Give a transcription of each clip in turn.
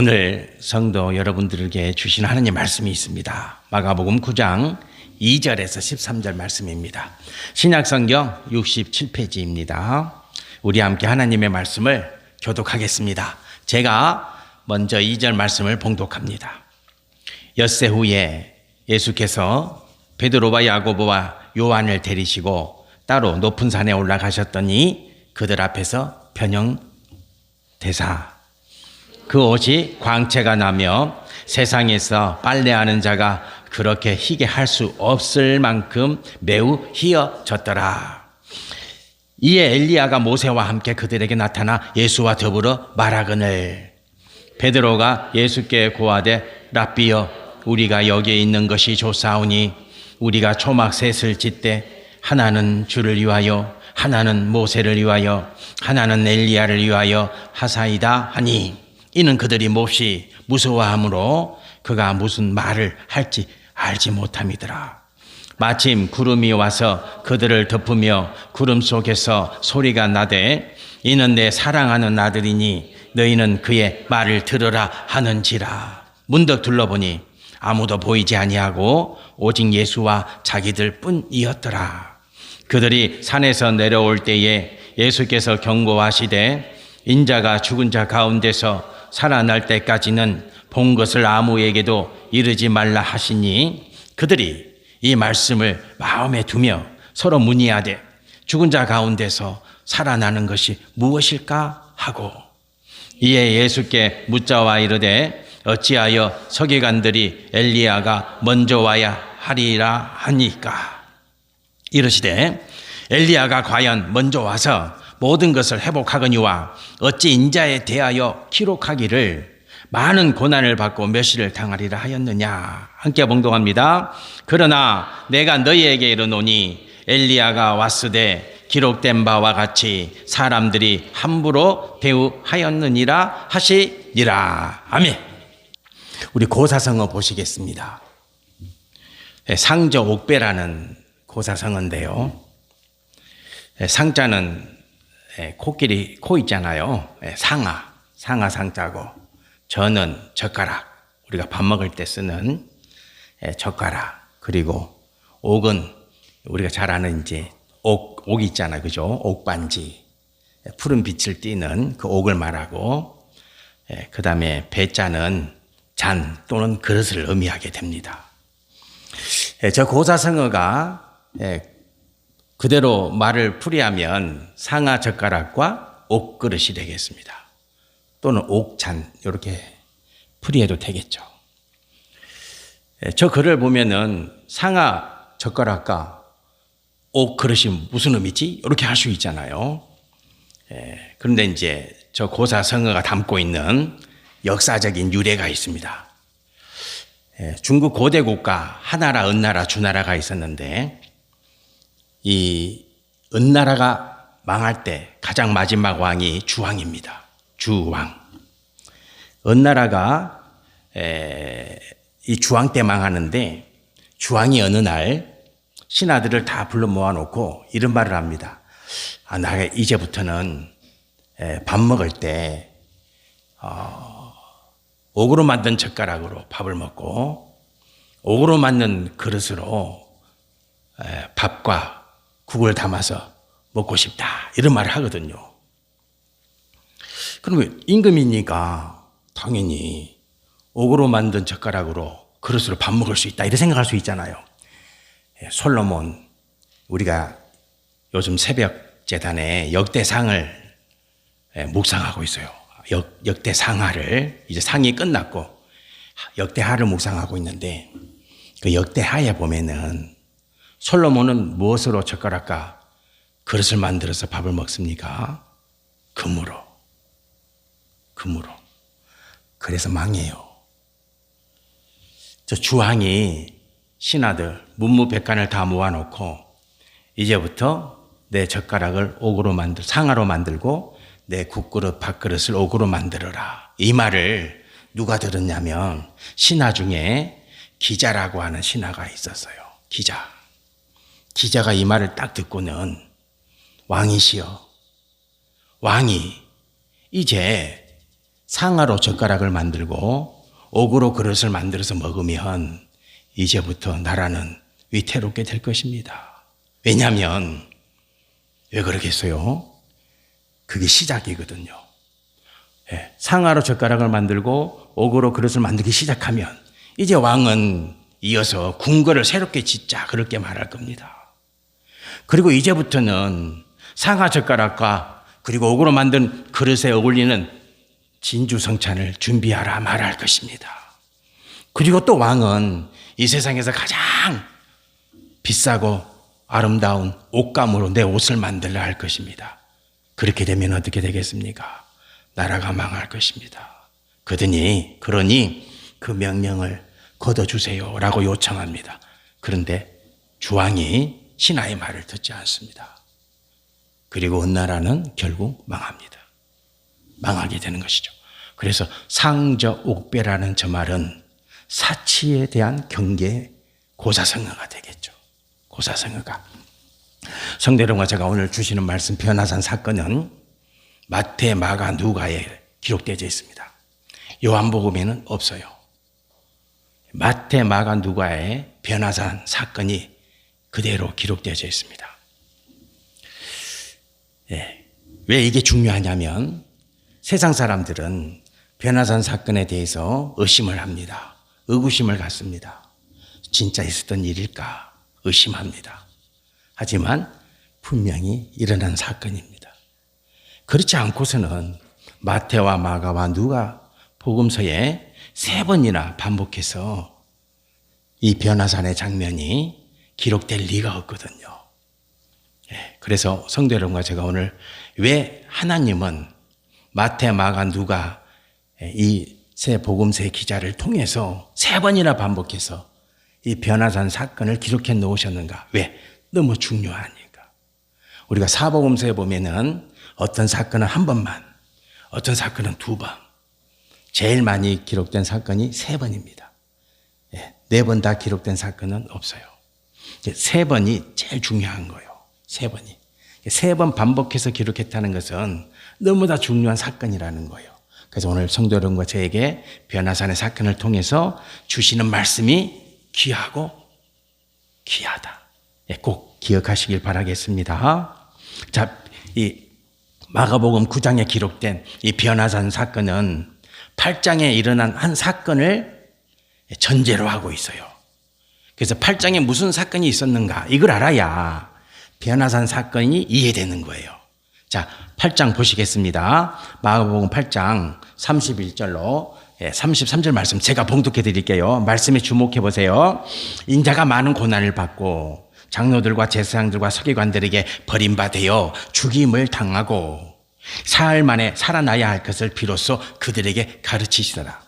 오늘 성도 여러분들에게 주신 하나님의 말씀이 있습니다. 마가복음 9장 2절에서 13절 말씀입니다. 신약성경 67페이지입니다. 우리 함께 하나님의 말씀을 교독하겠습니다. 제가 먼저 2절 말씀을 봉독합니다. 엿새 후에 예수께서 베드로와 야고보와 요한을 데리시고 따로 높은 산에 올라가셨더니 그들 앞에서 변형되사 그 옷이 광채가 나며 세상에서 빨래하는 자가 그렇게 희게 할 수 없을 만큼 매우 희어졌더라. 이에 엘리야가 모세와 함께 그들에게 나타나 예수와 더불어 말하거늘 베드로가 예수께 고하되 랍비여 우리가 여기에 있는 것이 좋사오니 우리가 초막셋을 짓되 하나는 주를 위하여 하나는 모세를 위하여 하나는 엘리야를 위하여 하사이다 하니 이는 그들이 몹시 무서워하므로 그가 무슨 말을 할지 알지 못함이더라. 마침 구름이 와서 그들을 덮으며 구름 속에서 소리가 나되 이는 내 사랑하는 아들이니 너희는 그의 말을 들으라 하는지라. 문득 둘러보니 아무도 보이지 아니하고 오직 예수와 자기들 뿐이었더라. 그들이 산에서 내려올 때에 예수께서 경고하시되 인자가 죽은 자 가운데서 살아날 때까지는 본 것을 아무에게도 이르지 말라 하시니 그들이 이 말씀을 마음에 두며 서로 문의하되 죽은 자 가운데서 살아나는 것이 무엇일까 하고 이에 예수께 묻자와 이르되 어찌하여 서기관들이 엘리야가 먼저 와야 하리라 하니까 이르시되 엘리야가 과연 먼저 와서 모든 것을 회복하거니와 어찌 인자에 대하여 기록하기를 많은 고난을 받고 멸시를 당하리라 하였느냐. 함께 봉독합니다. 그러나 내가 너희에게 이르노니 엘리야가 왔으되 기록된 바와 같이 사람들이 함부로 대우하였느니라 하시니라. 아멘. 우리 고사성어 보시겠습니다. 상저 옥배라는 고사성어인데요. 상자는 코끼리 코 있잖아요. 상아 상자고 저는 젓가락, 우리가 밥 먹을 때 쓰는 젓가락, 그리고 옥은 우리가 잘 아는 이제 옥 있잖아요, 그죠? 옥반지, 푸른 빛을 띠는 그 옥을 말하고, 그 다음에 배자는 잔 또는 그릇을 의미하게 됩니다. 저 고사성어가 그대로 말을 풀이하면 상아 젓가락과 옥 그릇이 되겠습니다. 또는 옥잔 이렇게 풀이해도 되겠죠. 저 글을 보면은 상아 젓가락과 옥 그릇이 무슨 의미지? 이렇게 할 수 있잖아요. 그런데 이제 저 고사성어가 담고 있는 역사적인 유래가 있습니다. 중국 고대 국가 하나라, 은나라, 주나라가 있었는데 이 은나라가 망할 때 가장 마지막 왕이 주왕입니다. 주왕. 은나라가 이 주왕 때 망하는데 주왕이 어느 날 신하들을 다 불러 모아놓고 이런 말을 합니다. 나 이제부터는 밥 먹을 때 옥으로 만든 젓가락으로 밥을 먹고 옥으로 만든 그릇으로 밥과 국을 담아서 먹고 싶다 이런 말을 하거든요. 그러면 임금이니까 당연히 옥으로 만든 젓가락으로 그릇으로 밥 먹을 수 있다 이렇게 생각할 수 있잖아요. 솔로몬, 우리가 요즘 새벽 재단에 역대상을 묵상하고 있어요. 역대상하를 이제 상이 끝났고 역대하를 묵상하고 있는데 그 역대하에 보면은 솔로몬은 무엇으로 젓가락과 그릇을 만들어서 밥을 먹습니까? 금으로. 그래서 망해요. 저 주왕이 신하들 문무백관을 다 모아놓고 이제부터 내 젓가락을 옥으로 상아로 만들고 내 국그릇 밥그릇을 옥으로 만들어라. 이 말을 누가 들었냐면 신하 중에 기자라고 하는 신하가 있었어요. 기자가 이 말을 딱 듣고는 왕이시여, 왕이 이제 상아로 젓가락을 만들고 옥으로 그릇을 만들어서 먹으면 이제부터 나라는 위태롭게 될 것입니다. 왜냐하면 왜 그러겠어요? 그게 시작이거든요. 상아로 젓가락을 만들고 옥으로 그릇을 만들기 시작하면 이제 왕은 이어서 궁궐을 새롭게 짓자 그렇게 말할 겁니다. 그리고 이제부터는 상아 젓가락과 그리고 옥으로 만든 그릇에 어울리는 진주성찬을 준비하라 말할 것입니다. 그리고 또 왕은 이 세상에서 가장 비싸고 아름다운 옷감으로 내 옷을 만들라 할 것입니다. 그렇게 되면 어떻게 되겠습니까? 나라가 망할 것입니다. 그러니 그 명령을 거둬주세요 라고 요청합니다. 그런데 주왕이 신하의 말을 듣지 않습니다. 그리고 온 나라는 결국 망합니다. 망하게 되는 것이죠. 그래서 상저옥배라는 저 말은 사치에 대한 경계의 고사성어가 되겠죠. 고사성어가. 성도 여러분과 제가 오늘 주시는 말씀 변화산 사건은 마태, 마가, 누가에 기록되어 있습니다. 요한복음에는 없어요. 마태, 마가, 누가의 변화산 사건이 그대로 기록되어 있습니다. 왜 이게 중요하냐면 세상 사람들은 변화산 사건에 대해서 의심을 합니다. 의구심을 갖습니다. 진짜 있었던 일일까 의심합니다. 하지만 분명히 일어난 사건입니다. 그렇지 않고서는 마태와 마가와 누가 복음서에 3번이나 반복해서 이 변화산의 장면이 기록될 리가 없거든요. 그래서 성도 여러분과 제가 오늘 왜 하나님은 마태, 마가, 누가 이 세 복음서의 기자를 통해서 3번이나 반복해서 이 변화산 사건을 기록해 놓으셨는가? 왜? 너무 중요하니까. 우리가 사복음서에 보면은 어떤 사건은 1번만, 어떤 사건은 2번. 제일 많이 기록된 사건이 3번입니다. 4번 다 기록된 사건은 없어요. 3번이 제일 중요한 거예요. 3번이. 3번 반복해서 기록했다는 것은 너무나 중요한 사건이라는 거예요. 그래서 오늘 성도 여러분과 저에게 변화산의 사건을 통해서 주시는 말씀이 귀하고 귀하다. 꼭 기억하시길 바라겠습니다. 자, 이 마가복음 9장에 기록된 이 변화산 사건은 8장에 일어난 한 사건을 전제로 하고 있어요. 그래서 8장에 무슨 사건이 있었는가 이걸 알아야 변화산 사건이 이해되는 거예요. 자, 8장 보시겠습니다. 마가복음 8장 31절로 33절 말씀 제가 봉독해 드릴게요. 말씀에 주목해 보세요. 인자가 많은 고난을 받고 장로들과 제사장들과 서기관들에게 버림받아 죽임을 당하고 사흘 만에 살아나야 할 것을 비로소 그들에게 가르치시더라.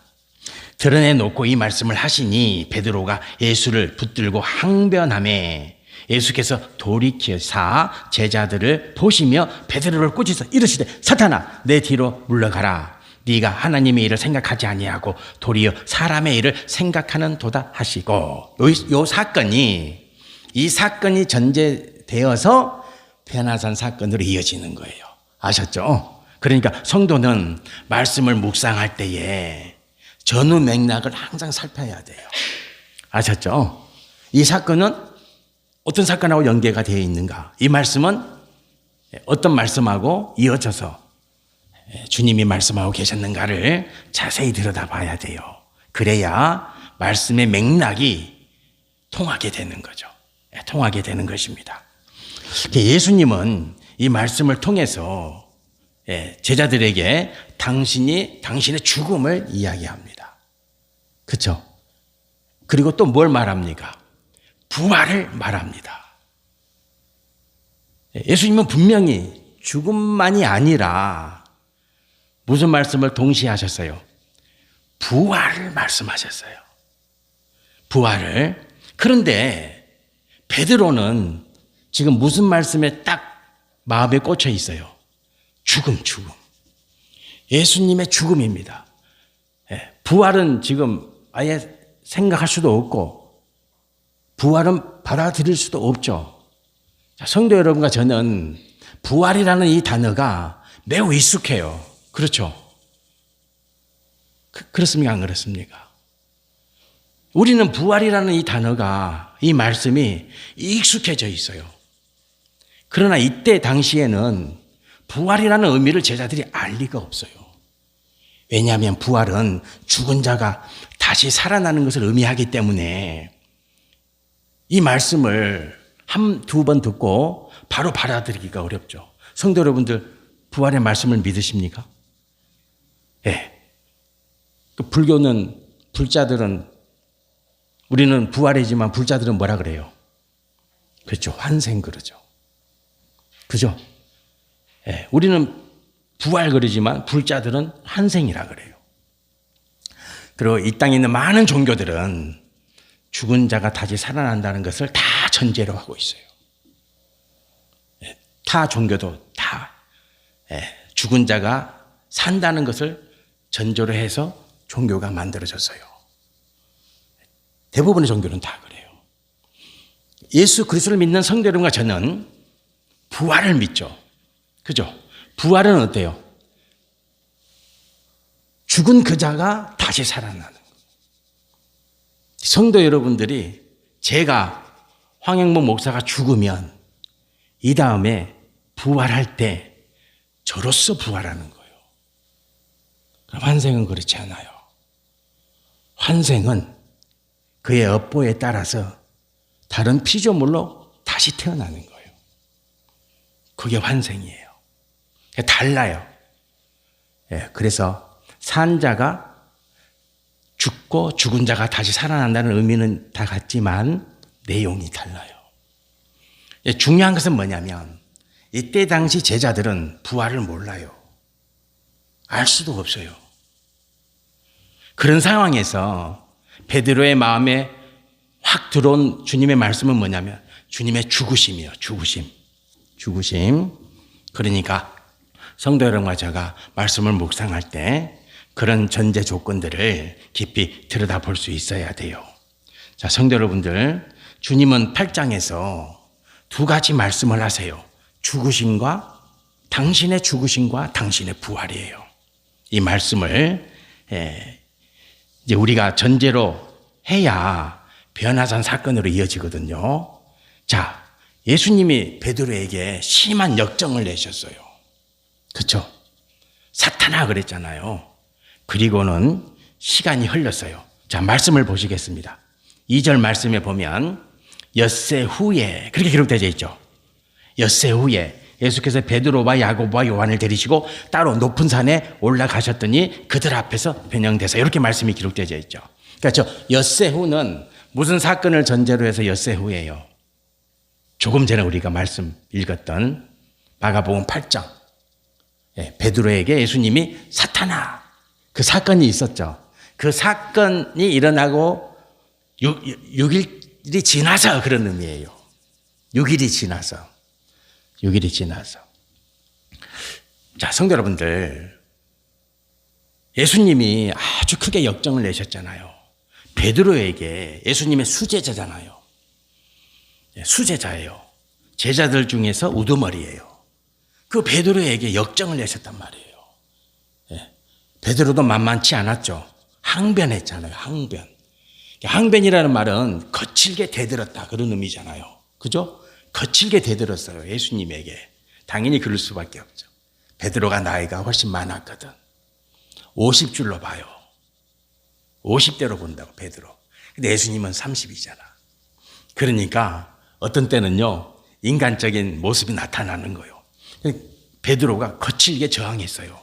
드러내놓고 이 말씀을 하시니 베드로가 예수를 붙들고 항변하매 예수께서 돌이켜사 제자들을 보시며 베드로를 꾸짖어 이르시되 사탄아 내 뒤로 물러가라. 네가 하나님의 일을 생각하지 아니하고 도리어 사람의 일을 생각하는 도다 하시고 이 사건이 전제되어서 변화산 사건으로 이어지는 거예요. 아셨죠? 그러니까 성도는 말씀을 묵상할 때에 전후 맥락을 항상 살펴야 돼요. 아셨죠? 이 사건은 어떤 사건하고 연계가 되어 있는가? 이 말씀은 어떤 말씀하고 이어져서 주님이 말씀하고 계셨는가를 자세히 들여다봐야 돼요. 그래야 말씀의 맥락이 통하게 되는 거죠. 통하게 되는 것입니다. 예수님은 이 말씀을 통해서 제자들에게 당신의 죽음을 이야기합니다. 그렇죠? 그리고 또 뭘 말합니까? 부활을 말합니다. 예수님은 분명히 죽음만이 아니라 무슨 말씀을 동시에 하셨어요? 부활을 말씀하셨어요. 부활을. 그런데 베드로는 지금 무슨 말씀에 딱 마음에 꽂혀 있어요? 죽음. 예수님의 죽음입니다. 부활은 지금 아예 생각할 수도 없고 부활은 받아들일 수도 없죠. 성도 여러분과 저는 부활이라는 이 단어가 매우 익숙해요. 그렇죠? 그렇습니까? 안 그렇습니까? 우리는 부활이라는 이 단어가, 이 말씀이 익숙해져 있어요. 그러나 이때 당시에는 부활이라는 의미를 제자들이 알 리가 없어요. 왜냐하면 부활은 죽은 자가 다시 살아나는 것을 의미하기 때문에 이 말씀을 두 번 듣고 바로 받아들이기가 어렵죠. 성도 여러분들, 부활의 말씀을 믿으십니까? 예. 그 불교는, 불자들은, 우리는 부활이지만 불자들은 뭐라 그래요? 그렇죠. 환생 그러죠. 그죠? 예. 우리는 부활 그러지만 불자들은 환생이라 그래요. 그리고 이 땅에 있는 많은 종교들은 죽은 자가 다시 살아난다는 것을 다 전제로 하고 있어요. 예. 타 종교도 다 죽은 자가 산다는 것을 전제로 해서 종교가 만들어졌어요. 대부분의 종교는 다 그래요. 예수 그리스도를 믿는 성도 여러분과 저는 부활을 믿죠. 그죠? 부활은 어때요? 죽은 그 자가 다시 살아나는 거예요. 성도 여러분들이, 제가 황행복 목사가 죽으면 이 다음에 부활할 때 저로서 부활하는 거예요. 그럼 환생은 그렇지 않아요. 환생은 그의 업보에 따라서 다른 피조물로 다시 태어나는 거예요. 그게 환생이에요. 달라요. 그래서 산 자가 죽고 죽은 자가 다시 살아난다는 의미는 다 같지만 내용이 달라요. 중요한 것은 뭐냐면 이때 당시 제자들은 부활을 몰라요. 알 수도 없어요. 그런 상황에서 베드로의 마음에 확 들어온 주님의 말씀은 뭐냐면 주님의 죽으심이에요. 죽으심. 그러니까 성도 여러분과 제가 말씀을 묵상할 때 그런 전제 조건들을 깊이 들여다볼 수 있어야 돼요. 자, 성도 여러분들, 주님은 8장에서 두 가지 말씀을 하세요. 당신의 죽으심과 당신의 부활이에요. 이 말씀을 이제 우리가 전제로 해야 변화산 사건으로 이어지거든요. 자, 예수님이 베드로에게 심한 역정을 내셨어요. 그렇죠? 사탄아 그랬잖아요. 그리고는 시간이 흘렀어요. 자, 말씀을 보시겠습니다. 2절 말씀에 보면 엿새 후에 그렇게 기록되어 있죠. 엿새 후에 예수께서 베드로와 야고보와 요한을 데리시고 따로 높은 산에 올라가셨더니 그들 앞에서 변형돼서 이렇게 말씀이 기록되어 있죠. 그렇죠. 엿새 후는 무슨 사건을 전제로 해서 엿새 후예요? 조금 전에 우리가 말씀 읽었던 마가복음 8장. 베드로에게 예수님이 사탄아, 그 사건이 있었죠. 그 사건이 일어나고 6일이 지나서 그런 의미예요. 6일이 지나서. 자, 성도 여러분들, 예수님이 아주 크게 역정을 내셨잖아요. 베드로에게, 예수님의 수제자잖아요. 수제자예요. 제자들 중에서 우두머리예요. 그 베드로에게 역정을 내셨단 말이에요. 베드로도 만만치 않았죠. 항변했잖아요. 항변이라는 말은 거칠게 대들었다, 그런 의미잖아요. 그죠? 거칠게 대들었어요. 예수님에게. 당연히 그럴 수밖에 없죠. 베드로가 나이가 훨씬 많았거든. 50줄로 봐요. 50대로 본다고, 베드로. 근데 예수님은 30이잖아. 그러니까 어떤 때는요, 인간적인 모습이 나타나는 거예요. 베드로가 거칠게 저항했어요.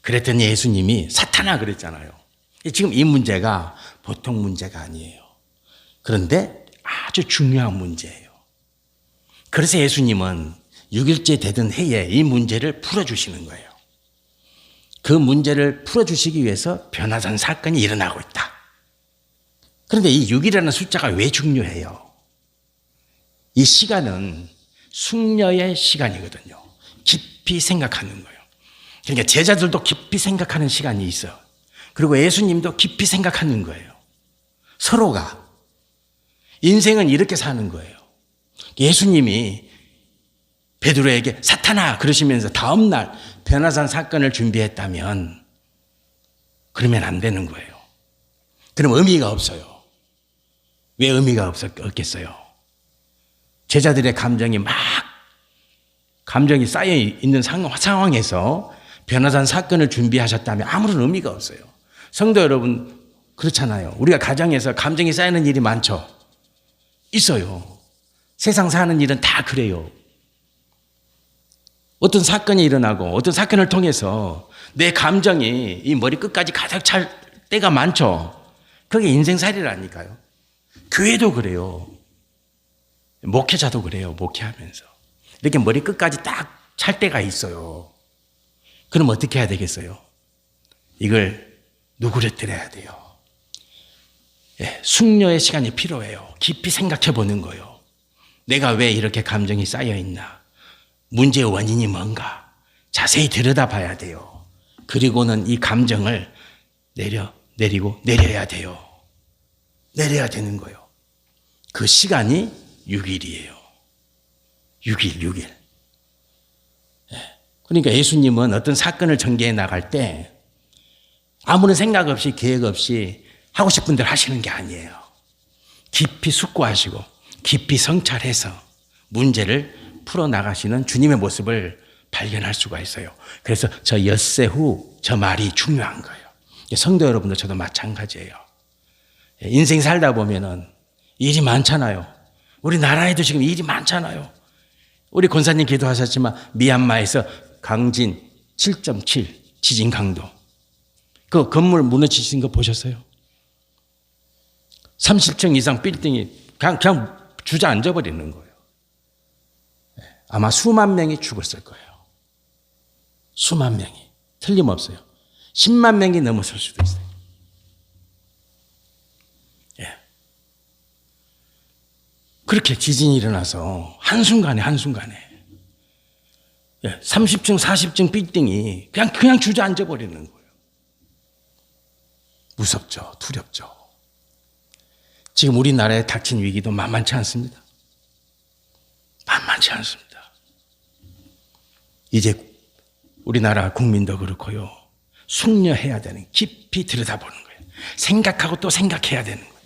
그랬더니 예수님이 사탄아 그랬잖아요. 지금 이 문제가 보통 문제가 아니에요. 그런데 아주 중요한 문제예요. 그래서 예수님은 6일째 되던 해에 이 문제를 풀어주시는 거예요. 그 문제를 풀어주시기 위해서 변화산 사건이 일어나고 있다. 그런데 이 6이라는 숫자가 왜 중요해요? 이 시간은 숙녀의 시간이거든요. 깊이 생각하는 거예요. 그러니까 제자들도 깊이 생각하는 시간이 있어요. 그리고 예수님도 깊이 생각하는 거예요. 서로가. 인생은 이렇게 사는 거예요. 예수님이 베드로에게 사탄아 그러시면서 다음날 변화산 사건을 준비했다면 그러면 안 되는 거예요. 그럼 의미가 없어요. 왜 의미가 없겠어요? 제자들의 감정이 쌓여 있는 상황에서 변화산 사건을 준비하셨다면 아무런 의미가 없어요. 성도 여러분, 그렇잖아요. 우리가 가정에서 감정이 쌓이는 일이 많죠. 있어요. 세상 사는 일은 다 그래요. 어떤 사건이 일어나고 어떤 사건을 통해서 내 감정이 이 머리 끝까지 가득 찰 때가 많죠. 그게 인생살이라니까요. 교회도 그래요. 목회자도 그래요. 목회하면서. 이렇게 머리 끝까지 딱 찰 때가 있어요. 그럼 어떻게 해야 되겠어요? 이걸 누구를 드려야 돼요? 숙려의 시간이 필요해요. 깊이 생각해 보는 거예요. 내가 왜 이렇게 감정이 쌓여 있나? 문제의 원인이 뭔가? 자세히 들여다봐야 돼요. 그리고는 이 감정을 내려야 돼요. 내려야 되는 거예요. 그 시간이 6일이에요. 6일. 그러니까 예수님은 어떤 사건을 전개해 나갈 때 아무런 생각 없이 계획 없이 하고 싶은 대로 하시는 게 아니에요. 깊이 숙고하시고 깊이 성찰해서 문제를 풀어나가시는 주님의 모습을 발견할 수가 있어요. 그래서 저 엿새 후 저 말이 중요한 거예요. 성도 여러분들 저도 마찬가지예요. 인생 살다 보면은 일이 많잖아요. 우리 나라에도 지금 일이 많잖아요. 우리 권사님 기도하셨지만 미얀마에서 강진 7.7 지진 강도. 그 건물 무너지신 거 보셨어요? 30층 이상 빌딩이 그냥 주저앉아 버리는 거예요. 아마 수만 명이 죽었을 거예요. 수만 명이. 틀림없어요. 10만 명이 넘었을 수도 있어요. 그렇게 지진이 일어나서 한순간에 30층, 40층 빌딩이 그냥 주저앉아 버리는 거예요. 무섭죠. 두렵죠. 지금 우리나라에 닥친 위기도 만만치 않습니다. 만만치 않습니다. 이제 우리나라 국민도 그렇고요. 숙려해야 되는, 깊이 들여다보는 거예요. 생각하고 또 생각해야 되는 거예요.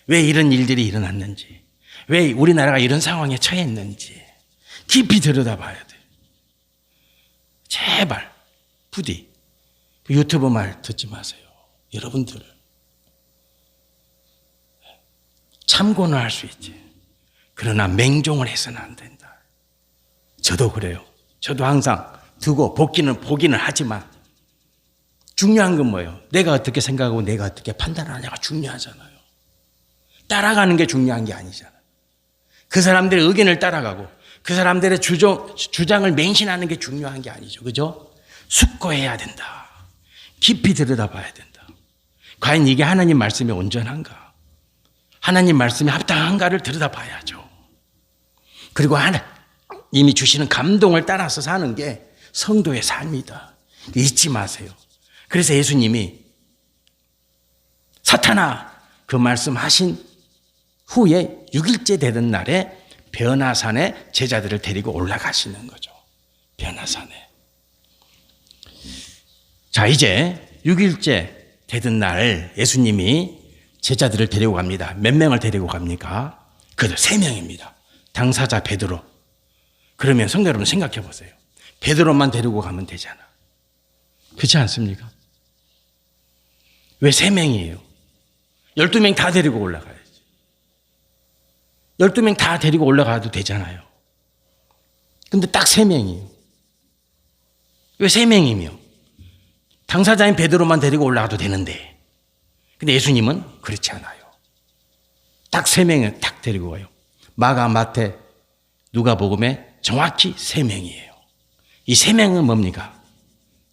왜 이런 일들이 일어났는지, 왜 우리나라가 이런 상황에 처했는지 깊이 들여다봐야 돼요. 제발 부디 유튜브 말 듣지 마세요. 여러분들 참고는 할 수 있지. 그러나 맹종을 해서는 안 된다. 저도 그래요. 저도 항상 두고 보기는 하지만 중요한 건 뭐예요? 내가 어떻게 생각하고 내가 어떻게 판단하냐가 중요하잖아요. 따라가는 게 중요한 게 아니잖아요. 그 사람들의 의견을 따라가고 그 사람들의 주장을 맹신하는 게 중요한 게 아니죠. 그죠? 숙고해야 된다. 깊이 들여다봐야 된다. 과연 이게 하나님 말씀이 온전한가? 하나님 말씀이 합당한가를 들여다봐야죠. 그리고 하나님이 주시는 감동을 따라서 사는 게 성도의 삶이다. 잊지 마세요. 그래서 예수님이 사탄아 그 말씀하신 후에 6일째 되는 날에 변화산에 제자들을 데리고 올라가시는 거죠. 변화산에. 자, 이제 6일째 되던 날 예수님이 제자들을 데리고 갑니다. 몇 명을 데리고 갑니까? 그들 3명입니다. 당사자 베드로. 그러면 성도 여러분 생각해 보세요. 베드로만 데리고 가면 되잖아. 그렇지 않습니까? 왜 3명이에요? 12명 다 데리고 올라가야지. 12명 다 데리고 올라가도 되잖아요. 근데 딱 3명이에요. 왜 3명이며? 당사자인 베드로만 데리고 올라가도 되는데. 근데 예수님은 그렇지 않아요. 딱 3명을 딱 데리고 가요. 마가, 마태, 누가복음에 정확히 3명이에요. 이 3명은 뭡니까?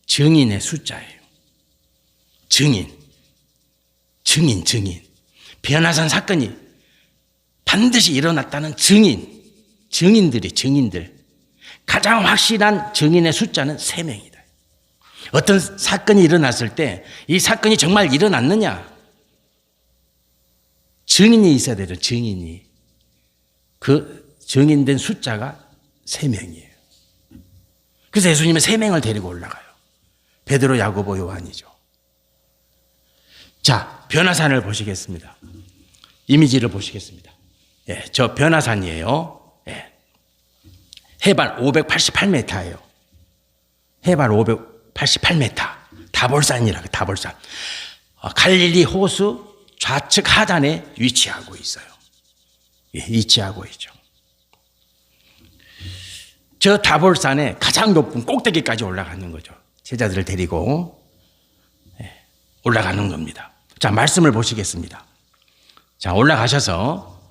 증인의 숫자예요. 증인. 변화산 사건이 반드시 일어났다는 증인들. 가장 확실한 증인의 숫자는 3명이다. 어떤 사건이 일어났을 때 이 사건이 정말 일어났느냐? 증인이 있어야 되죠. 증인이. 그 증인된 숫자가 3명이에요. 그래서 예수님은 3명을 데리고 올라가요. 베드로, 야고보, 요한이죠. 자, 변화산을 보시겠습니다. 이미지를 보시겠습니다. 예, 저 변화산이에요. 예. 해발 588m예요. 해발 588m. 다볼산이라고, 다볼산. 갈릴리 호수 좌측 하단에 위치하고 있어요. 예, 위치하고 있죠. 저 다볼산의 가장 높은 꼭대기까지 올라가는 거죠. 제자들을 데리고 올라가는 겁니다. 자, 말씀을 보시겠습니다. 자, 올라가셔서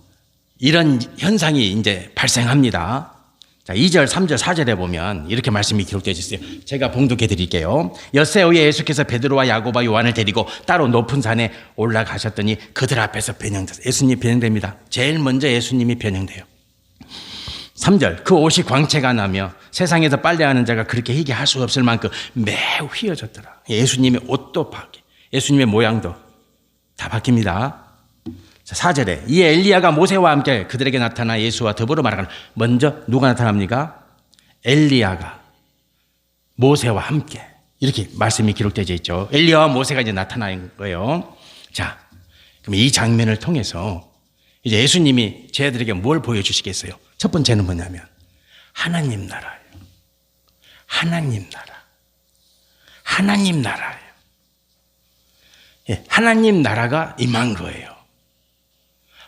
이런 현상이 이제 발생합니다. 자, 2절, 3절, 4절에 보면 이렇게 말씀이 기록되어 있어요. 제가 봉독해 드릴게요. 엿새 후에 예수께서 베드로와 야고보와 요한을 데리고 따로 높은 산에 올라가셨더니 그들 앞에서 변형됐어요. 예수님이 변형됩니다. 제일 먼저 예수님이 변형돼요. 3절, 그 옷이 광채가 나며 세상에서 빨래하는 자가 그렇게 희게 할 수 없을 만큼 매우 휘어졌더라. 예수님의 옷도 바뀌, 예수님의 모양도 다 바뀝니다. 자, 4절에 이에 엘리야가 모세와 함께 그들에게 나타나 예수와 더불어 말하는, 먼저 누가 나타납니까? 엘리야가 모세와 함께, 이렇게 말씀이 기록되어 있죠. 엘리야와 모세가 이제 나타나는 거예요. 자, 그럼 이 장면을 통해서 이제 예수님이 저희들에게 뭘 보여주시겠어요? 첫 번째는 뭐냐면 하나님 나라예요. 하나님 나라. 하나님 나라예요. 예, 하나님 나라가 임한 거예요.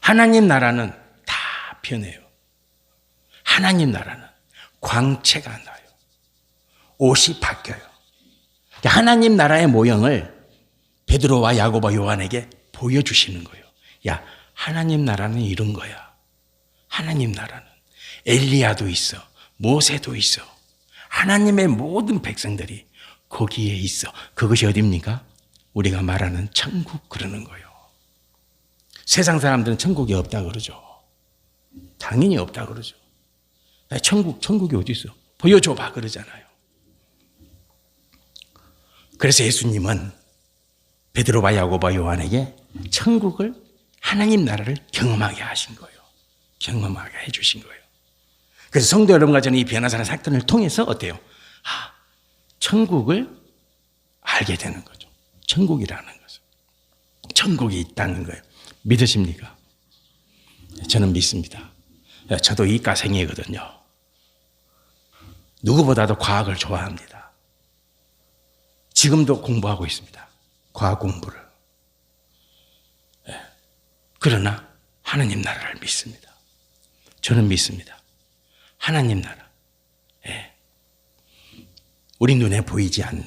하나님 나라는 다 변해요. 하나님 나라는 광채가 나요. 옷이 바뀌어요. 하나님 나라의 모형을 베드로와 야고보 요한에게 보여주시는 거예요. 야, 하나님 나라는 이런 거야. 하나님 나라는 엘리야도 있어, 모세도 있어. 하나님의 모든 백성들이 거기에 있어. 그것이 어디입니까? 우리가 말하는 천국, 그러는 거예요. 세상 사람들은 천국이 없다 그러죠. 당연히 없다 그러죠. 천국이 어디 있어? 보여줘봐 그러잖아요. 그래서 예수님은 베드로와 야고보와 요한에게 천국을, 하나님 나라를 경험하게 하신 거예요. 경험하게 해주신 거예요. 그래서 성도 여러분과 저는 이 변화산의 사건을 통해서 어때요? 천국을 알게 되는 거죠. 천국이라는 것은. 천국이 있다는 거예요. 믿으십니까? 저는 믿습니다. 저도 이과생이거든요. 누구보다도 과학을 좋아합니다. 지금도 공부하고 있습니다. 과학 공부를. 그러나 하나님 나라를 믿습니다. 저는 믿습니다. 하나님 나라. 우리 눈에 보이지 않는,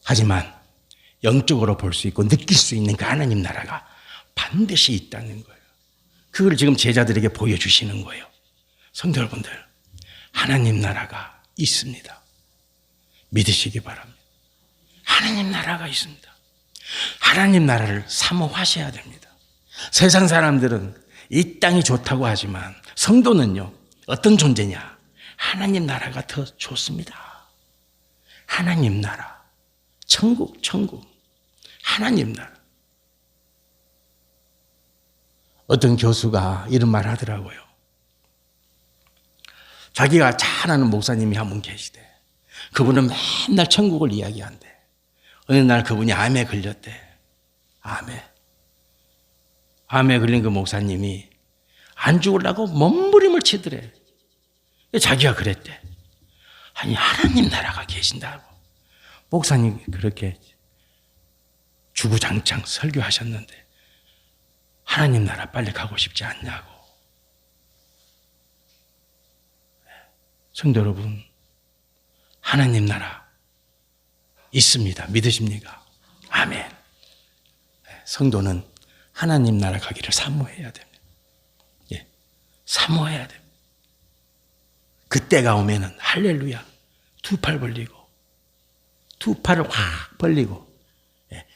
하지만 영적으로 볼 수 있고 느낄 수 있는 그 하나님 나라가 반드시 있다는 거예요. 그걸 지금 제자들에게 보여주시는 거예요. 성도 여러분들, 하나님 나라가 있습니다. 믿으시기 바랍니다. 하나님 나라가 있습니다. 하나님 나라를 사모하셔야 됩니다. 세상 사람들은 이 땅이 좋다고 하지만 성도는요, 어떤 존재냐? 하나님 나라가 더 좋습니다. 하나님 나라, 천국, 하나님 나라. 어떤 교수가 이런 말 하더라고요. 자기가 잘 아는 목사님이 한 분 계시대. 그분은 맨날 천국을 이야기한대. 어느 날 그분이 암에 걸렸대. 암에 걸린 그 목사님이 안 죽으려고 몸부림을 치더래. 자기가 그랬대. 아니, 하나님 나라가 계신다고. 목사님 그렇게 주구장창 설교하셨는데 하나님 나라 빨리 가고 싶지 않냐고. 성도 여러분, 하나님 나라 있습니다. 믿으십니까? 아멘. 성도는 하나님 나라 가기를 사모해야 됩니다. 사모해야 됩니다. 그때가 오면은 할렐루야, 두 팔 벌리고, 두 팔을 확 벌리고,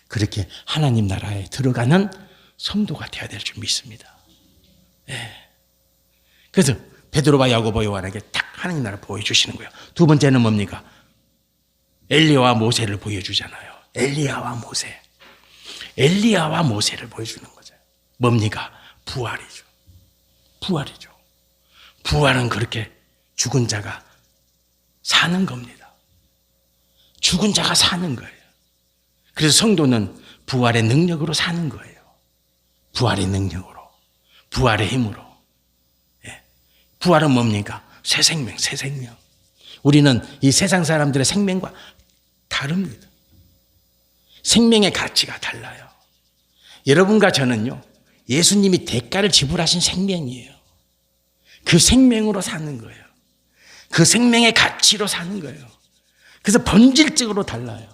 그렇게 하나님 나라에 들어가는 성도가 되어야 될 줄 믿습니다. 그래서 베드로와 야고보 요한에게 딱 하나님 나라 보여주시는 거예요. 두 번째는 뭡니까? 엘리야와 모세를 보여주잖아요. 엘리야와 모세를 보여주는 거죠. 뭡니까? 부활이죠. 부활은 그렇게 죽은 자가 사는 겁니다. 죽은 자가 사는 거예요. 그래서 성도는 부활의 능력으로 사는 거예요. 부활의 능력으로. 부활의 힘으로. 예. 부활은 뭡니까? 새 생명, 새 생명. 우리는 이 세상 사람들의 생명과 다릅니다. 생명의 가치가 달라요. 여러분과 저는요, 예수님이 대가를 지불하신 생명이에요. 그 생명으로 사는 거예요. 그 생명의 가치로 사는 거예요. 그래서 본질적으로 달라요.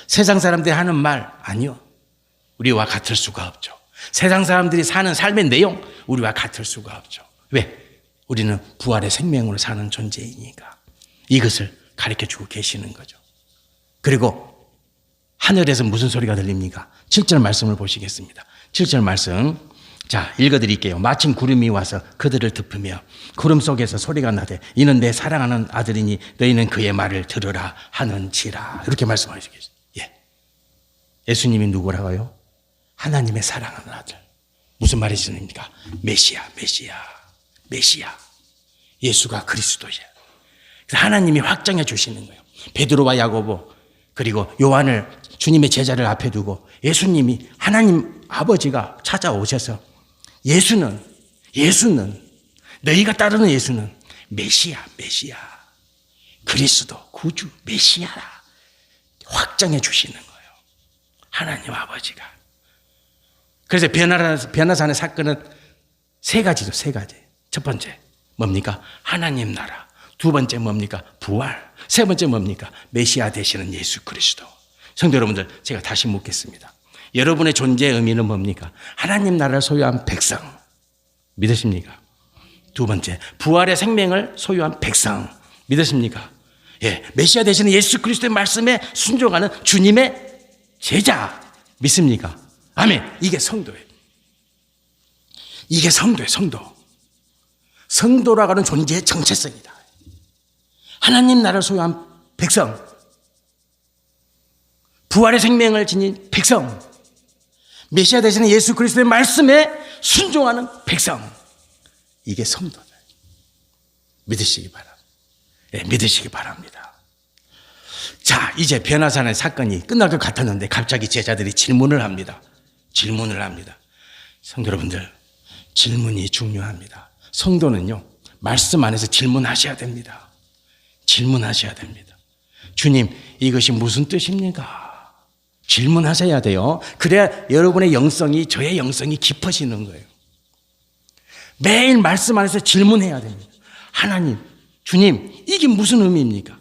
세상 사람들이 하는 말, 아니요. 우리와 같을 수가 없죠. 세상 사람들이 사는 삶의 내용, 우리와 같을 수가 없죠. 왜? 우리는 부활의 생명으로 사는 존재이니까. 이것을 가르쳐 주고 계시는 거죠. 그리고 하늘에서 무슨 소리가 들립니까? 7절 말씀을 보시겠습니다. 7절 말씀. 자, 읽어드릴게요. 마침 구름이 와서 그들을 덮으며 구름 속에서 소리가 나되 이는 내 사랑하는 아들이니 너희는 그의 말을 들으라 하는지라. 이렇게 말씀하시겠어요. 예. 예수님이 누구라고요? 하나님의 사랑하는 아들. 무슨 말이십니까? 메시아, 메시아, 메시아. 예수가 그리스도예요. 그래서 하나님이 확정해 주시는 거예요. 베드로와 야고보 그리고 요한을 주님의 제자를 앞에 두고 예수님이 하나님 아버지가 찾아오셔서 예수는 너희가 따르는 예수는 메시아, 메시아, 그리스도, 구주, 메시아라 확정해 주시는 거예요. 하나님 아버지가. 그래서 변화산의 사건은 세 가지죠. 세 가지. 첫 번째 뭡니까? 하나님 나라. 두 번째 뭡니까? 부활. 세 번째 뭡니까? 메시아 되시는 예수 그리스도. 성도 여러분들, 제가 다시 묻겠습니다. 여러분의 존재의 의미는 뭡니까? 하나님 나라를 소유한 백성. 믿으십니까? 두 번째, 부활의 생명을 소유한 백성. 믿으십니까? 예, 메시아 되시는 예수 그리스도의 말씀에 순종하는 주님의 제자. 믿습니까? 아멘. 이게 성도예요. 이게 성도예요, 성도. 성도라고 하는 존재의 정체성이다. 하나님 나라를 소유한 백성. 부활의 생명을 지닌 백성. 메시아 되시는 예수 그리스도의 말씀에 순종하는 백성. 이게 성도다. 믿으시기 바랍니다. 네, 믿으시기 바랍니다. 자, 이제 변화산의 사건이 끝날 것 같았는데 갑자기 제자들이 질문을 합니다. 질문을 합니다. 성도 여러분들, 질문이 중요합니다. 성도는요, 말씀 안에서 질문하셔야 됩니다. 질문하셔야 됩니다. 주님, 이것이 무슨 뜻입니까? 질문하셔야 돼요. 그래야 여러분의 영성이, 저의 영성이 깊어지는 거예요. 매일 말씀 안에서 질문해야 됩니다. 하나님, 주님, 이게 무슨 의미입니까?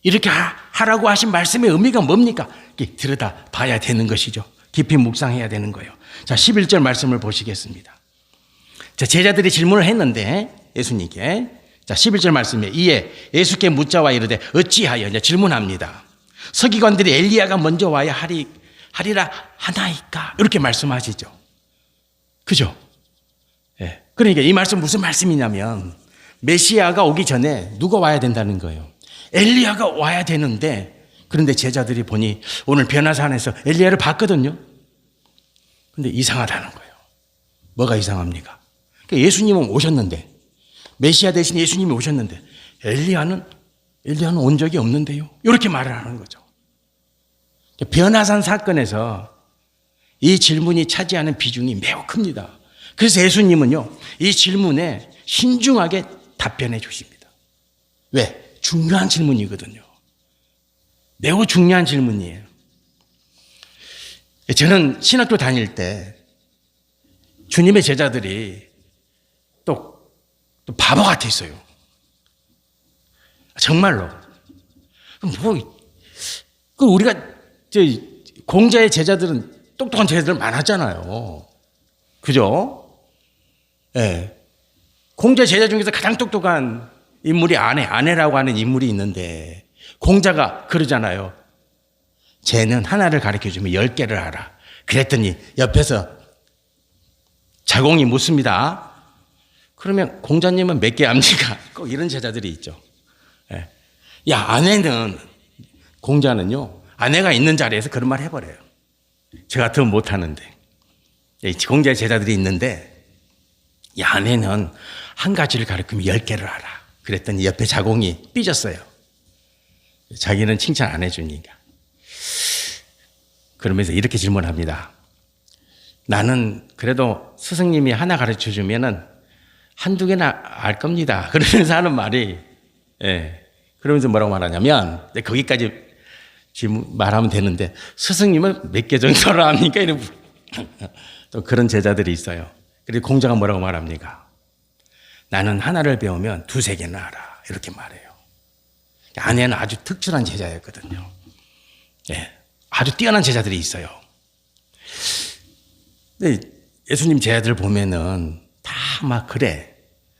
이렇게 하라고 하신 말씀의 의미가 뭡니까? 이렇게 들여다 봐야 되는 것이죠. 깊이 묵상해야 되는 거예요. 자, 11절 말씀을 보시겠습니다. 자, 제자들이 질문을 했는데 예수님께, 자, 11절 말씀에 이에 예수께 묻자와 이르되 어찌하여, 이제 질문합니다. 서기관들이 엘리야가 먼저 와야 하리라 하나이까? 이렇게 말씀하시죠. 그죠? 예. 그러니까 이 말씀 무슨 말씀이냐면 메시아가 오기 전에 누가 와야 된다는 거예요. 엘리야가 와야 되는데, 그런데 제자들이 보니 오늘 변화산에서 엘리야를 봤거든요. 근데 이상하다는 거예요. 뭐가 이상합니까? 그러니까 예수님은 오셨는데, 메시아 대신 예수님이 오셨는데 엘리야는 온 적이 없는데요. 이렇게 말을 하는 거죠. 변화산 사건에서 이 질문이 차지하는 비중이 매우 큽니다. 그래서 예수님은요, 이 질문에 신중하게 답변해 주십니다. 왜? 중요한 질문이거든요. 매우 중요한 질문이에요. 저는 신학교 다닐 때 주님의 제자들이 또 바보 같았어요. 정말로. 우리가 공자의 제자들은 똑똑한 제자들 많았잖아요. 그죠? 예. 공자 제자 중에서 가장 똑똑한 인물이 아내라고 하는 인물이 있는데, 공자가 그러잖아요. 쟤는 하나를 가르쳐주면 10개를 알아. 그랬더니 옆에서 자공이 묻습니다. 그러면 공자님은 몇 개 압니까? 꼭 이런 제자들이 있죠. 예. 야, 아내는, 공자는요, 아내가 있는 자리에서 그런 말 해버려요. 제가 더 못하는데. 공자의 제자들이 있는데, 야, 아내는 한 가지를 가르치면 10개를 알아. 그랬더니 옆에 자공이 삐졌어요. 자기는 칭찬 안 해주니까. 그러면서 이렇게 질문합니다. 나는 그래도 스승님이 하나 가르쳐 주면은 한두 개나 알 겁니다. 그러면서 하는 말이, 예. 그러면서 뭐라고 말하냐면, 거기까지 말하면 되는데, 스승님은 몇 개 정도를 압니까? 이런, 또 그런 제자들이 있어요. 그리고 공자가 뭐라고 말합니까? 나는 하나를 배우면 두세 개나 알아. 이렇게 말해요. 아내는 아주 특출한 제자였거든요. 예. 아주 뛰어난 제자들이 있어요. 근데 예수님 제자들 보면은 다 막 그래.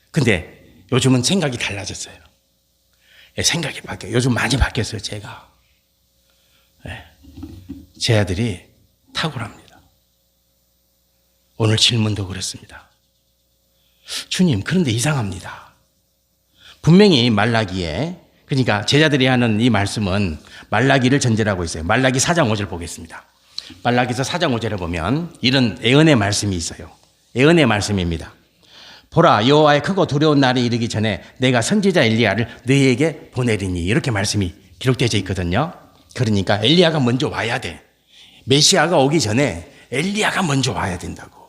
근데 요즘은 생각이 달라졌어요. 예, 생각이 바뀌어요. 요즘 많이 바뀌었어요, 제가. 예. 제자들이 탁월합니다. 오늘 질문도 그렇습니다. 주님, 그런데 이상합니다. 분명히 말라기에, 그러니까 제자들이 하는 이 말씀은 말라기를 전제로 하고 있어요. 말라기 4장 5절 보겠습니다. 말라기서 4장 5절에 보면 이런 애언의 말씀이 있어요. 애언의 말씀입니다. 보라, 여호와의 크고 두려운 날이 이르기 전에 내가 선지자 엘리야를 너희에게 보내리니, 이렇게 말씀이 기록되어 있거든요. 그러니까 엘리야가 먼저 와야 돼. 메시아가 오기 전에 엘리야가 먼저 와야 된다고.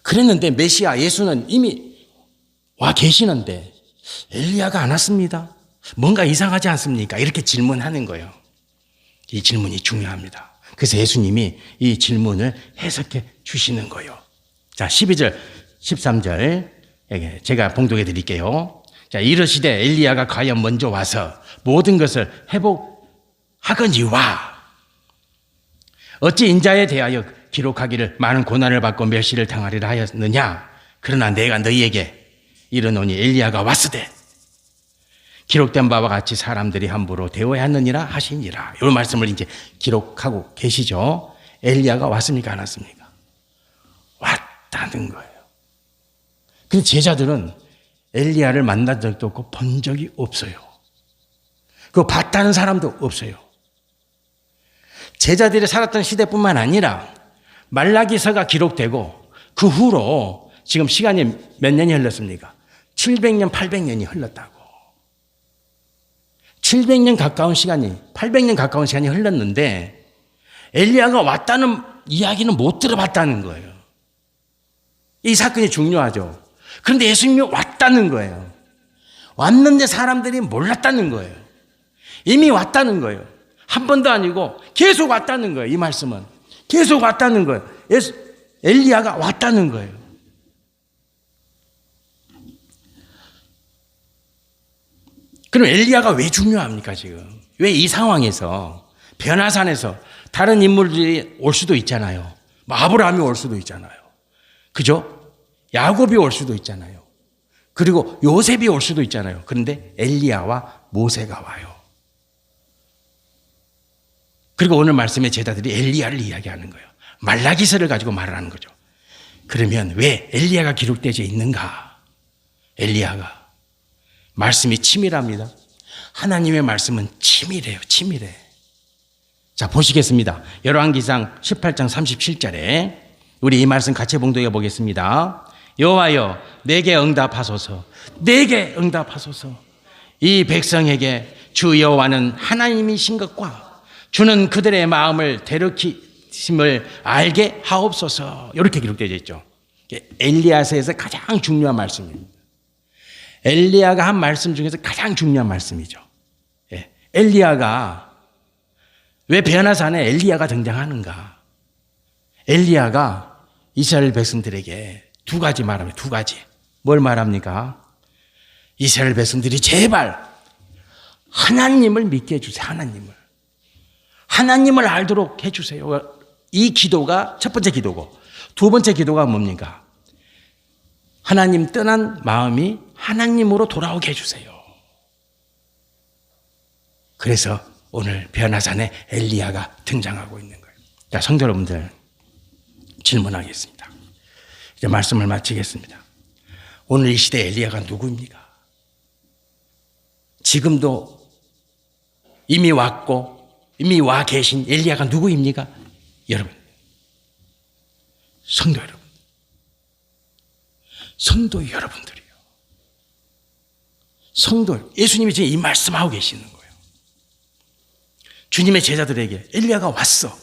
그랬는데 메시아 예수는 이미 와 계시는데 엘리야가 안 왔습니다. 뭔가 이상하지 않습니까? 이렇게 질문하는 거예요. 이 질문이 중요합니다. 그래서 예수님이 이 질문을 해석해 주시는 거예요. 자, 12절, 13절 제가 봉독해 드릴게요. 자, 이르시되 엘리야가 과연 먼저 와서 모든 것을 회복하거니와 어찌 인자에 대하여 기록하기를 많은 고난을 받고 멸시를 당하리라 하였느냐. 그러나 내가 너희에게 이르노니 엘리야가 왔으되 기록된 바와 같이 사람들이 함부로 대어야 하느니라 하시니라. 이 말씀을 이제 기록하고 계시죠. 엘리야가 왔습니까? 안 왔습니까? 왔다는 거예요. 근데 제자들은 엘리야를 만난 적도 없고 본 적이 없어요. 그거 봤다는 사람도 없어요. 제자들이 살았던 시대뿐만 아니라 말라기서가 기록되고 그 후로 지금 시간이 몇 년이 흘렀습니까? 700년, 800년이 흘렀다고. 700년 가까운 시간이, 800년 가까운 시간이 흘렀는데 엘리야가 왔다는 이야기는 못 들어봤다는 거예요. 이 사건이 중요하죠. 그런데 예수님이 왔다는 거예요. 왔는데 사람들이 몰랐다는 거예요. 이미 왔다는 거예요. 한 번도 아니고 계속 왔다는 거예요. 이 말씀은 계속 왔다는 거예요. 엘리야가 왔다는 거예요. 그럼 엘리야가 왜 중요합니까 지금? 왜 이 상황에서 변화산에서 다른 인물들이 올 수도 있잖아요. 아브라함이 올 수도 있잖아요. 그죠? 야곱이 올 수도 있잖아요. 그리고 요셉이 올 수도 있잖아요. 그런데 엘리야와 모세가 와요. 그리고 오늘 말씀의 제자들이 엘리야를 이야기하는 거예요. 말라기서를 가지고 말을 하는 거죠. 그러면 왜 엘리야가 기록되어 있는가? 엘리야가 말씀이 치밀합니다. 하나님의 말씀은 치밀해요. 치밀해. 자, 보시겠습니다. 열왕기상 18장 37절에 우리 이 말씀 같이 봉독해 보겠습니다. 여호와여 내게 응답하소서. 내게 응답하소서. 이 백성에게 주 여호와는 하나님이신 것과 주는 그들의 마음을 대륙히심을 알게 하옵소서. 이렇게 기록되어 있죠. 엘리야서에서 가장 중요한 말씀입니다. 엘리야가 한 말씀 중에서 가장 중요한 말씀이죠. 엘리야가 왜 변화산에 엘리야가 등장하는가? 엘리야가 이스라엘 백성들에게 두 가지 말합니다. 두 가지. 뭘 말합니까? 이스라엘 백성들이 제발 하나님을 믿게 해주세요. 하나님을 알도록 해주세요. 이 기도가 첫 번째 기도고, 두 번째 기도가 뭡니까? 하나님 떠난 마음이 하나님으로 돌아오게 해주세요. 그래서 오늘 변화산에 엘리야가 등장하고 있는 거예요. 자, 성도 여러분들 질문하겠습니다. 이제 말씀을 마치겠습니다. 오늘 이 시대 엘리야가 누구입니까? 지금도 이미 왔고 이미 와 계신 엘리야가 누구입니까? 여러분, 성도 여러분, 성도 여러분들이요. 성도, 예수님이 지금 이 말씀하고 계시는 거예요. 주님의 제자들에게 엘리야가 왔어.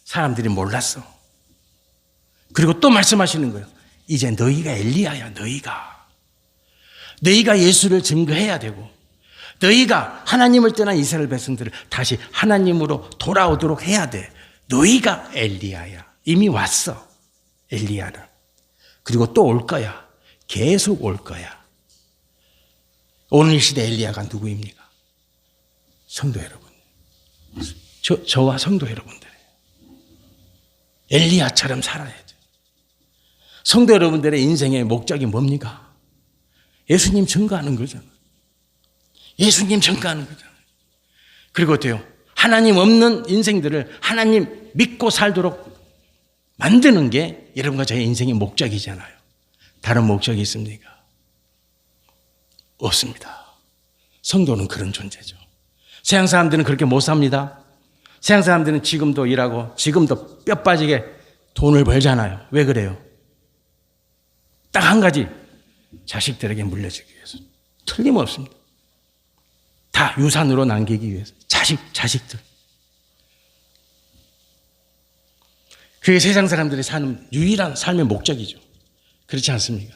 사람들이 몰랐어. 그리고 또 말씀하시는 거예요. 이제 너희가 엘리야야, 너희가 예수를 증거해야 되고, 너희가 하나님을 떠난 이스라엘 백성들을 다시 하나님으로 돌아오도록 해야 돼. 너희가 엘리야야. 이미 왔어, 엘리야는. 그리고 또 올 거야. 계속 올 거야. 오늘 이 시대 엘리야가 누구입니까? 성도 여러분. 저와 성도 여러분들이에요. 엘리야처럼 살아야 돼요. 성도 여러분들의 인생의 목적이 뭡니까? 예수님 증거하는 거잖아요. 예수님 증거하는 거잖아요. 그리고 어때요? 하나님 없는 인생들을 하나님 믿고 살도록 만드는 게 여러분과 저의 인생의 목적이잖아요. 다른 목적이 있습니까? 없습니다. 성도는 그런 존재죠. 세상 사람들은 그렇게 못 삽니다. 세상 사람들은 지금도 일하고 지금도 뼈 빠지게 돈을 벌잖아요. 왜 그래요? 딱 한 가지, 자식들에게 물려주기 위해서. 틀림없습니다. 다 유산으로 남기기 위해서. 자식들. 그게 세상 사람들이 사는 유일한 삶의 목적이죠. 그렇지 않습니까?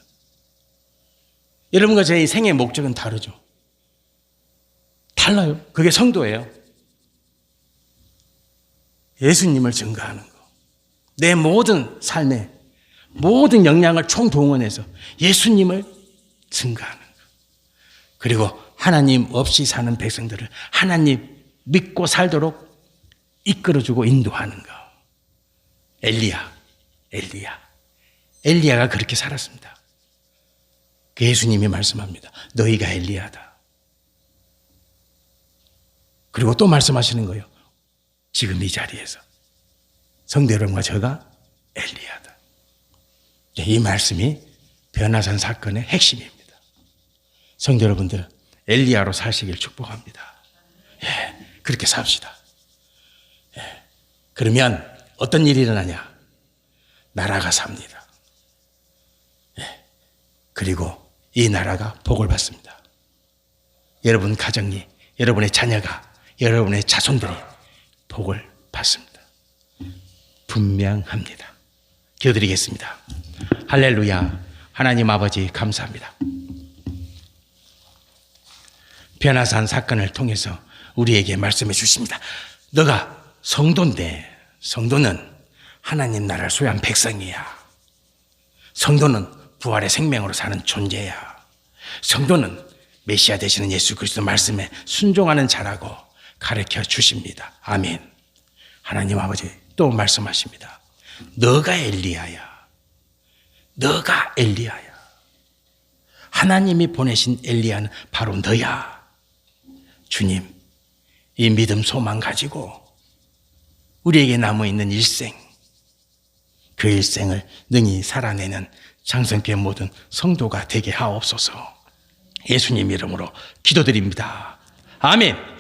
여러분과 제 생의 목적은 다르죠. 달라요. 그게 성도예요. 예수님을 증거하는 거. 내 모든 삶에 모든 역량을 총동원해서 예수님을 증거하는 거. 그리고 하나님 없이 사는 백성들을 하나님 믿고 살도록 이끌어주고 인도하는 거. 엘리야가 그렇게 살았습니다. 그 예수님이 말씀합니다. 너희가 엘리야다. 그리고 또 말씀하시는 거예요. 지금 이 자리에서 성도 여러분과 저가 엘리야다. 이 말씀이 변화산 사건의 핵심입니다. 성도 여러분들, 엘리야로 사시길 축복합니다. 그렇게 삽시다. 그러면 어떤 일이 일어나냐? 나라가 삽니다. 그리고 이 나라가 복을 받습니다. 여러분 가정이, 여러분의 자녀가, 여러분의 자손들이 복을 받습니다. 분명합니다. 기도드리겠습니다. 할렐루야. 하나님 아버지 감사합니다. 변화산 사건을 통해서 우리에게 말씀해 주십니다. 너가 성도인데, 성도는 하나님 나라를 소유한 백성이야. 성도는 부활의 생명으로 사는 존재야. 성도는 메시아 되시는 예수 그리스도 말씀에 순종하는 자라고 가르쳐 주십니다. 아멘. 하나님 아버지 또 말씀하십니다. 너가 엘리야야. 너가 엘리야야. 하나님이 보내신 엘리야는 바로 너야. 주님, 이 믿음 소망 가지고 우리에게 남아있는 일생, 그 일생을 능히 살아내는 장성교회 모든 성도가 되게 하옵소서. 예수님 이름으로 기도드립니다. 아멘.